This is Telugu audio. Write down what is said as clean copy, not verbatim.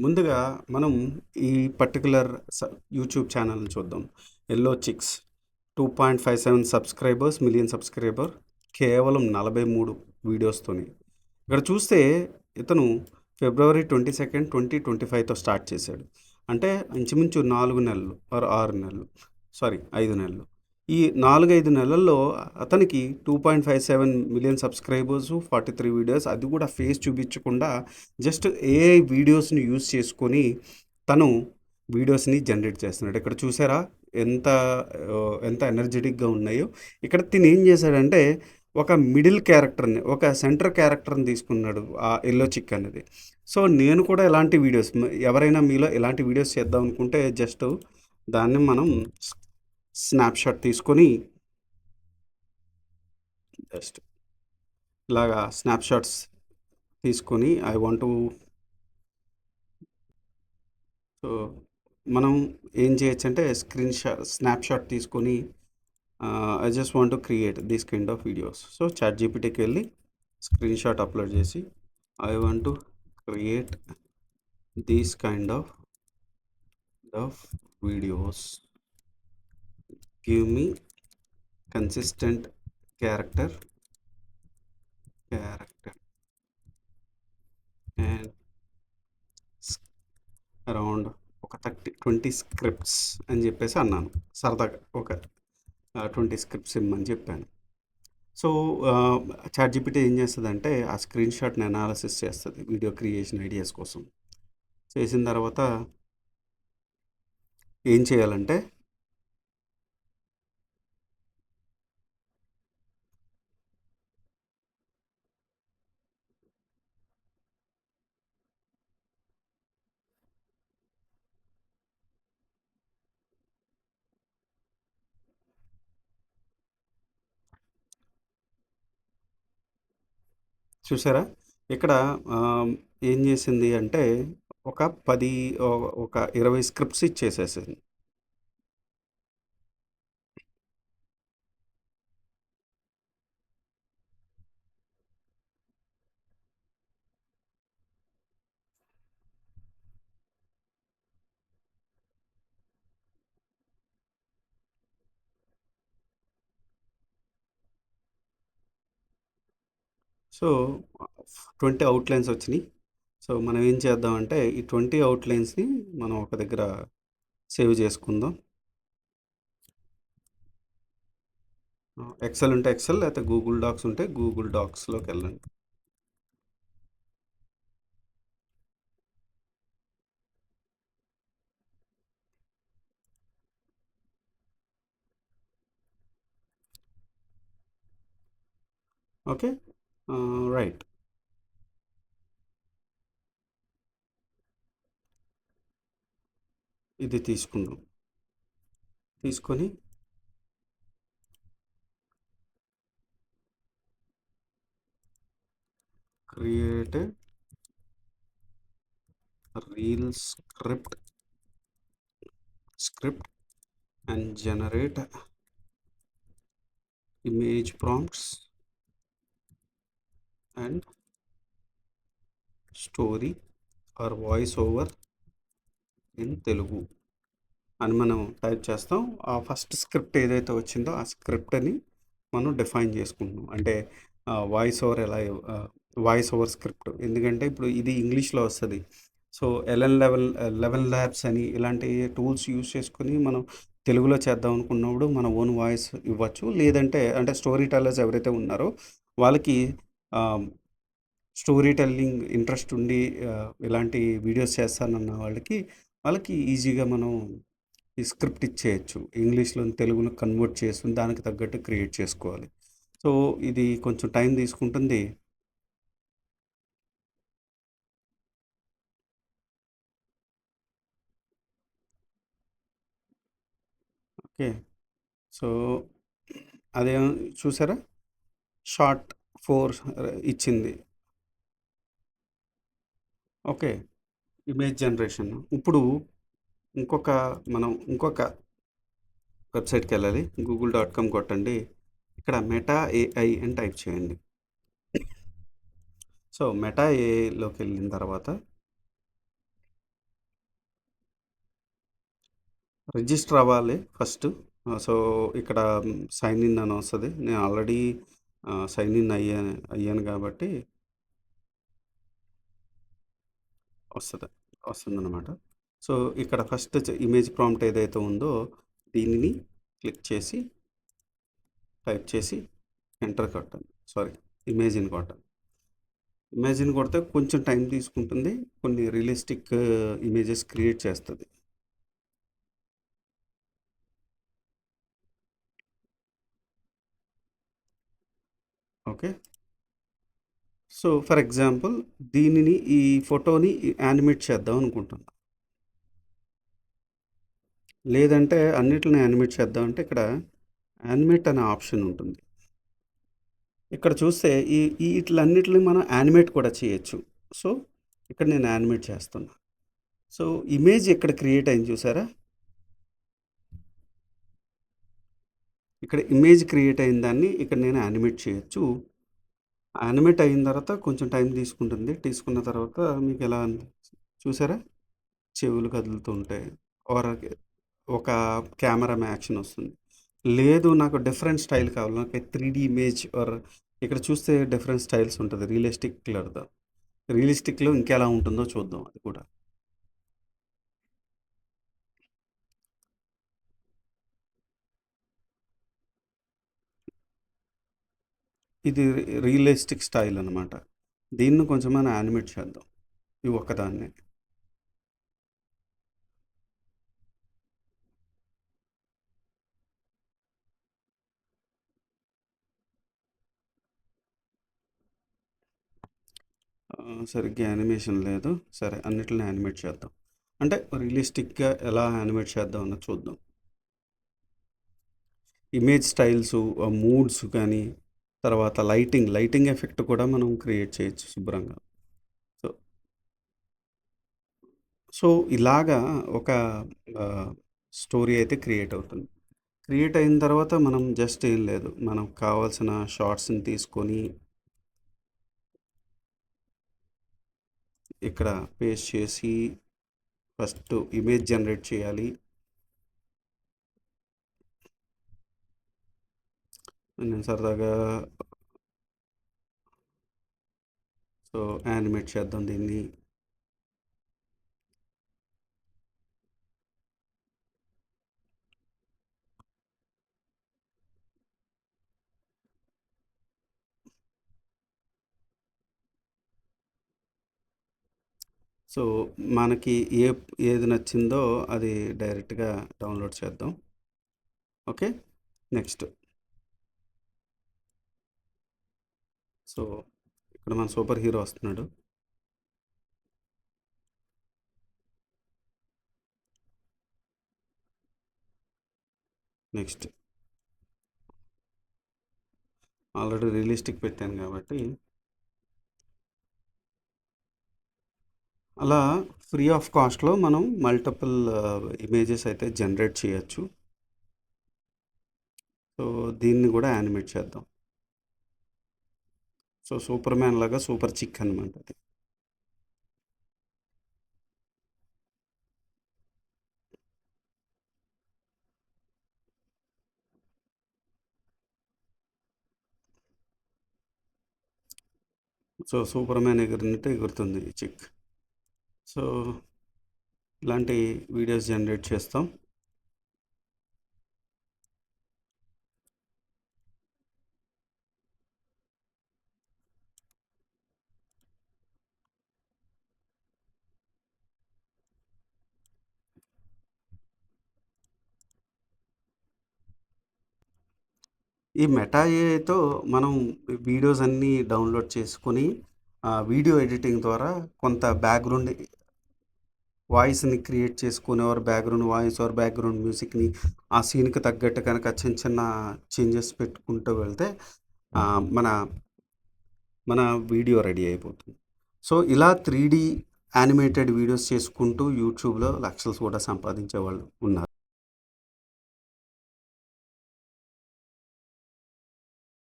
ముందుగా మనం ఈ పర్టిక్యులర్ యూట్యూబ్ ఛానల్ని చూద్దాం. Yellow chicks 2.57 subscribers, million subscriber, కేవలం 43 వీడియోస్తోని. ఇక్కడ చూస్తే ఇతను ఫిబ్రవరి 22, 2025తో స్టార్ట్ చేశాడు. అంటే ఇంచుమించు 4 నెలలు ఆర్ 6 నెలలు, సారీ 5 నెలలు. ఈ 4, 5 నెలల్లో అతనికి 2.57 మిలియన్ సబ్స్క్రైబర్స్, 43 వీడియోస్, అది కూడా ఫేస్ చూపించకుండా జస్ట్ ఏఐ వీడియోస్ని యూజ్ చేసుకొని తను వీడియోస్ని జనరేట్ చేస్తున్నాడు. ఇక్కడ చూసారా ఎంత ఎంత ఎనర్జెటిక్గా ఉన్నాయో. ఇక్కడ తిని ఏం చేశాడంటే ఒక మిడిల్ క్యారెక్టర్ని, ఒక సెంటర్ క్యారెక్టర్ని తీసుకున్నాడు ఆ ఎల్లో చిక్ అనేది. సో నేను కూడా ఇలాంటి వీడియోస్, ఎవరైనా మీలో ఇలాంటి వీడియోస్ చేద్దాం అనుకుంటే జస్ట్ దాన్ని మనం స్నాప్షాట్ తీసుకొని జస్ట్ ఇలాగా స్నాప్షాట్స్ తీసుకొని ఐ వాంట్ టు, సో మనం ఏం చేయొచ్చు అంటే స్నాప్షాట్ తీసుకొని I just want to create this kind of videos. So chat జీపీటీకి వెళ్ళి స్క్రీన్ షాట్ అప్లోడ్ చేసి I want to create this kind of videos, give me consistent character and around ఒక 20 స్క్రిప్ట్స్ అని చెప్పేసి అన్నాను. సరదాగా ఒక 20 స్క్రిప్ట్స్ ఇమ్మని చెప్పాను. సో చాట్ జీపీటీ ఏం చేస్తుందంటే ఆ స్క్రీన్ షాట్ని అనాలిసిస్ చేస్తుంది వీడియో క్రియేషన్ ఐడియాస్ కోసం. చేసిన తర్వాత ఏం చేయాలంటే చూసారా ఇక్కడ ఏం చేసింది అంటే ఒక 10 ఒక 20 స్క్రిప్ట్స్ ఇచ్చేసేసింది. సో 20 అవుట్లైన్స్ వచ్చినాయి. సో మనం ఏం చేద్దామంటే ఈ 20 అవుట్లైన్స్ని మనం ఒక దగ్గర సేవ్ చేసుకుందాం. ఎక్సెల్ ఉంటే ఎక్సెల్, లేకపోతే గూగుల్ డాక్స్ ఉంటే గూగుల్ డాక్స్లోకి వెళ్ళండి. Okay, right. ఇది తీసుకుందాం. తీసుకొని create reel script and generate image prompts and story or voice over in Telugu అని మనం టైప్ చేస్తాం. ఆ ఫస్ట్ స్క్రిప్ట్ ఏదైతే వచ్చిందో ఆ స్క్రిప్ట్ని మనం డిఫైన్ చేసుకుంటున్నాం. అంటే voice over voice over script, ఎందుకంటే ఇప్పుడు ఇది ఇంగ్లీష్లో వస్తుంది. సో లెవెల్ ల్యాబ్స్ అని ఇలాంటి టూల్స్ యూస్ చేసుకొని మనం తెలుగులో చేద్దాం అనుకున్నప్పుడు మన ఓన్ వాయిస్ ఇవ్వచ్చు. లేదంటే అంటే స్టోరీ టెల్లర్స్ ఎవరైతే ఉన్నారో వాళ్ళకి స్టోరీ టెల్లింగ్ ఇంట్రెస్ట్ ఉండి ఇలాంటి వీడియోస్ చేస్తానన్న వాళ్ళకి ఈజీగా మనం ఈ స్క్రిప్ట్ ఇచ్చేయచ్చు. ఇంగ్లీష్లో తెలుగులో కన్వర్ట్ చేసుకుని దానికి తగ్గట్టు క్రియేట్ చేసుకోవాలి. సో ఇది కొంచెం టైం తీసుకుంటుంది. ఓకే, సో అదే చూసారా షార్ట్ 4 ఇచ్చింది. Okay, image generation. ఇప్పుడు ఇంకొక వెబ్సైట్కి వెళ్ళాలి. google.com కొట్టండి. ఇక్కడ మెటా ఏఐ అని టైప్ చేయండి. సో మెటా ఏఐలోకి వెళ్ళిన తర్వాత రిజిస్టర్ అవ్వాలి ఫస్ట్. సో, ఇక్కడ సైన్ ఇన్ అని వస్తది. నేను ఆల్రెడీ సైన్ ఇన్ అయ్యాను కాబట్టి వస్తది. వస్తుందనమాట. సో, ఇక్కడ ఫస్ట్ ఇమేజ్ ప్రాంప్ట్ ఏదైతే ఉందో దీనిని క్లిక్ చేసి, టైప్ చేసి ఎంటర్ కొట్టాలి. సారీ, ఇమేజ్‌ని కొట్టాలి. ఇమేజ్‌ని కొడితే కొంచెం టైం తీసుకుంటుంది. కొన్ని రియలిస్టిక్ ఇమేజెస్ క్రియేట్ చేస్తది. ఓకే. సో, ఫర్ ఎగ్జాంపుల్ దీనిని ఈ ఫోటోని యానిమేట్ చేద్దాం అనుకుంటున్నా. లేదంటే అన్నిటిని యానిమేట్ చేద్దాం అంటే ఇక్కడ యానిమేట్ అనే ఆప్షన్ ఉంటుంది. ఇక్కడ చూస్తే ఈటిలన్నిటిని మనం యానిమేట్ కూడా చేయొచ్చు. సో, ఇక్కడ నేను యానిమేట్ చేస్తున్నా. సో, ఇమేజ్ ఇక్కడ క్రియేట్ అయింది చూసారా? ఇక్కడ ఇమేజ్ క్రియేట్ అయిన దాన్ని ఇక్కడ నేను యానిమేట్ చేయొచ్చు. యానిమేట్ అయిన తర్వాత కొంచెం టైం తీసుకుంటుంది. తీసుకున్న తర్వాత మీకు ఎలా చూసారా? చెవులు కదులుతూ ఉంటాయి. ఆర్ ఒక కెమెరా యాక్షన్ వస్తుంది. లేదు నాకు డిఫరెంట్ స్టైల్ కావాలి. నాకు 3D ఇమేజ్ ఆర్ ఇక్కడ చూస్తే డిఫరెంట్ స్టైల్స్ ఉంటది. రియలిస్టిక్‌లో ఇంకెలా ఉంటుందో చూద్దాం అది కూడా. ఇది రియలిస్టిక్ స్టైల్ అనమాట. దీన్ని కొంచెం మనం యానిమేట్ చేద్దాం. ఈ ఒక్కదాన్నే. సరిగ్గా యానిమేషన్ లేదు. సరే అన్నిటిని యానిమేట్ చేద్దాం. అంటే రియలిస్టిక్‌గా ఎలా యానిమేట్ చేద్దాం అన్నది చూద్దాం. ఇమేజ్ స్టైల్సు, మూడ్స్ కానీ, తర్వాత లైటింగ్ ఎఫెక్ట్ కూడా మనం క్రియేట్ చేయొచ్చు శుభ్రంగా. సో సో, ఇలాగా ఒక స్టోరీ అయితే క్రియేట్ అవుతుంది. క్రియేట్ అయిన తర్వాత మనం జస్ట్ ఏం లేదు. మనకు కావాల్సిన షార్ట్స్‌ని తీసుకొని ఇక్కడ పేస్ట్ చేసి ఫస్ట్ ఇమేజ్ జనరేట్ చేయాలి. నేను సరదాగా సో, యానిమేట్ చేద్దాం దీన్ని. సో, మనకి ఏది నచ్చిందో అది డైరెక్ట్‌గా డౌన్‌లోడ్ చేద్దాం. ఓకే. నెక్స్ట్. సో, ఇక్కడ మన సూపర్ హీరో వస్తున్నాడు. నెక్స్ట్. ఆల్రెడీ రియలిస్టిక్ పెట్టాను కాబట్టి అలా ఫ్రీ ఆఫ్ కాస్ట్‌లో మనం మల్టిపుల్ ఇమేజెస్ అయితే జనరేట్ చేయొచ్చు. సో, దీన్ని కూడా యానిమేట్ చేద్దాం. సో, సూపర్ మ్యాన్ లాగా సూపర్ చిక్ అనమాట అది. సో, సూపర్ మ్యాన్ ఎగిరినట్టు ఎగురుతుంది ఈ చిక్. సో, ఇలాంటి వీడియోస్ జనరేట్ చేస్తాం. ఈ మెటా ఏఐతో మనం వీడియోస్ అన్నీ డౌన్లోడ్ చేసుకొని వీడియో ఎడిటింగ్ ద్వారా కొంత బ్యాక్గ్రౌండ్ వాయిస్ని క్రియేట్ చేసుకొని బ్యాక్గ్రౌండ్ వాయిస్ బ్యాక్గ్రౌండ్ మ్యూజిక్ని ఆ సీన్కి తగ్గట్టు కనుక చిన్న చిన్న చేంజెస్ పెట్టుకుంటూ వెళ్తే ఆ, మన మన వీడియో రెడీ అయిపోతుంది. సో ఇలా 3D యానిమేటెడ్ వీడియోస్ చేసుకుంటూ యూట్యూబ్లో లక్షలు కూడా సంపాదించే వాళ్ళు ఉన్నారు.